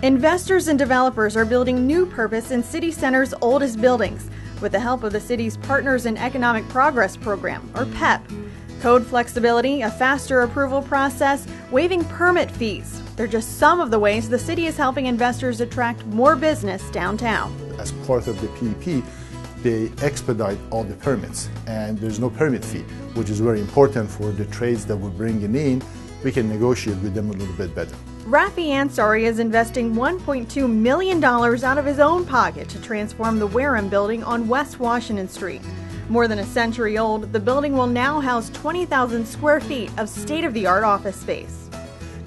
Investors and developers are building new purpose in City Center's oldest buildings with the help of the city's Partners in Economic Progress program, or PEP. Code flexibility, a faster approval process, waiving permit fees. They're just some of the ways the city is helping investors attract more business downtown. As part of the PEP, they expedite all the permits, and there's no permit fee, which is very important for the trades that we're bringing in. We can negotiate with them a little bit better. Rafi Ansari is investing $1.2 million out of his own pocket to transform the Wareham building on West Washington Street. More than a century old, the building will now house 20,000 square feet of state-of-the-art office space.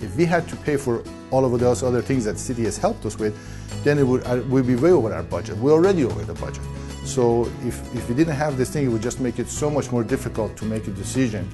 If we had to pay for all of those other things that the city has helped us with, then it would be way over our budget. We're already over the budget. So if we didn't have this thing, it would just make it so much more difficult to make a decision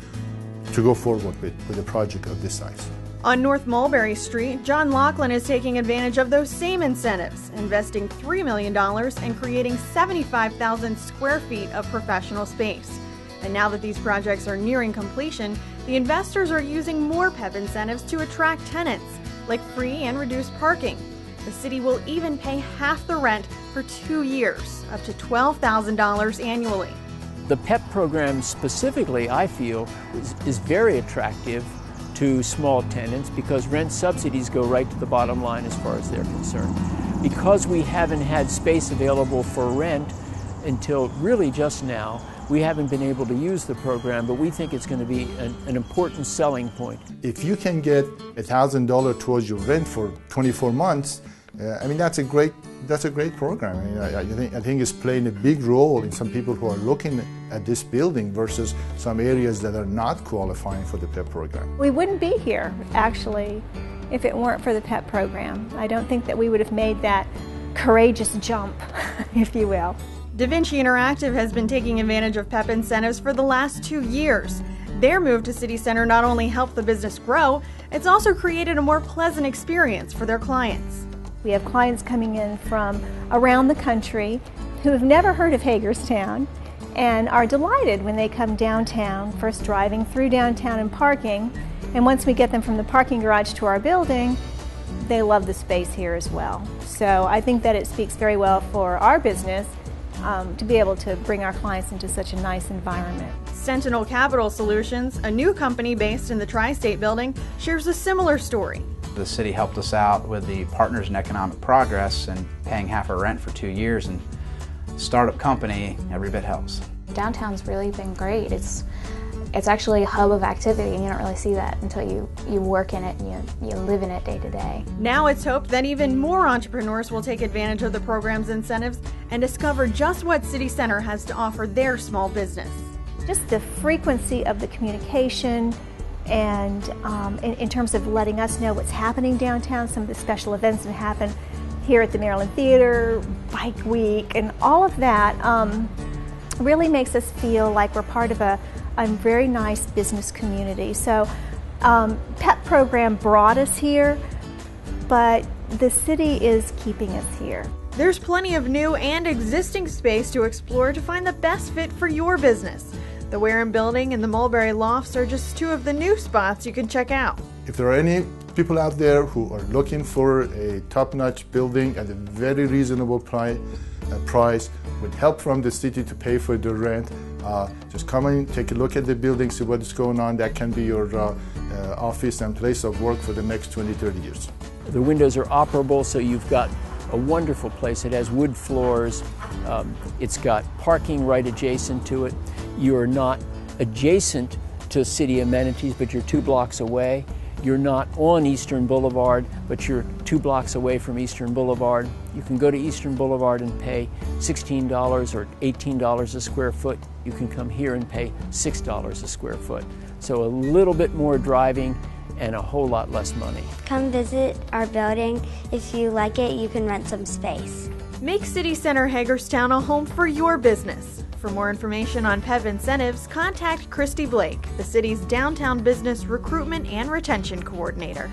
to go forward with a project of this size. On North Mulberry Street, John Laughlin is taking advantage of those same incentives, investing $3 million and creating 75,000 square feet of professional space. And now that these projects are nearing completion, the investors are using more PEP incentives to attract tenants, like free and reduced parking. The city will even pay half the rent for 2 years, up to $12,000 annually. The PEP program specifically, I feel, is very attractive to small tenants because rent subsidies go right to the bottom line as far as they're concerned. Because we haven't had space available for rent until really just now, we haven't been able to use the program, but we think it's going to be an important selling point. If you can get $1,000 towards your rent for 24 months, I mean, that's a great program. I mean, I think it's playing a big role in some people who are looking at this building versus some areas that are not qualifying for the PEP program. We wouldn't be here, actually, if it weren't for the PEP program. I don't think that we would have made that courageous jump, if you will. Da Vinci Interactive has been taking advantage of PEP incentives for the last 2 years. Their move to City Center not only helped the business grow, it's also created a more pleasant experience for their clients. We have clients coming in from around the country who have never heard of Hagerstown and are delighted when they come downtown, first driving through downtown and parking, and once we get them from the parking garage to our building, they love the space here as well. So I think that it speaks very well for our business to be able to bring our clients into such a nice environment. Sentinel Capital Solutions, a new company based in the Tri-State building, shares a similar story. The city helped us out with the Partners in Economic Progress and paying half our rent for 2 years, and startup company, every bit helps. Downtown's really been great. It's actually a hub of activity, and you don't really see that until you work in it and you live in it day to day. Now it's hoped that even more entrepreneurs will take advantage of the program's incentives and discover just what City Center has to offer their small business. Just the frequency of the communication and in terms of letting us know what's happening downtown, some of the special events that happen here at the Maryland Theater, Bike Week, and all of that really makes us feel like we're part of a very nice business community. So PEP program brought us here, but the city is keeping us here. There's plenty of new and existing space to explore to find the best fit for your business. The Wareham Building and the Mulberry Lofts are just two of the new spots you can check out. If there are any people out there who are looking for a top-notch building at a very reasonable price with help from the city to pay for the rent, just come in, take a look at the building, see what's going on. That can be your office and place of work for the next 20-30 years. The windows are operable, so you've got a wonderful place. It has wood floors. It's got parking right adjacent to it. You're not adjacent to city amenities, but you're 2 blocks away. You're not on Eastern Boulevard, but you're 2 blocks away from Eastern Boulevard. You can go to Eastern Boulevard and pay $16 or $18 a square foot. You can come here and pay $6 a square foot. So a little bit more driving and a whole lot less money. Come visit our building. If you like it, you can rent some space. Make City Center Hagerstown a home for your business. For more information on PEP incentives, contact Christy Blake, the city's downtown business recruitment and retention coordinator.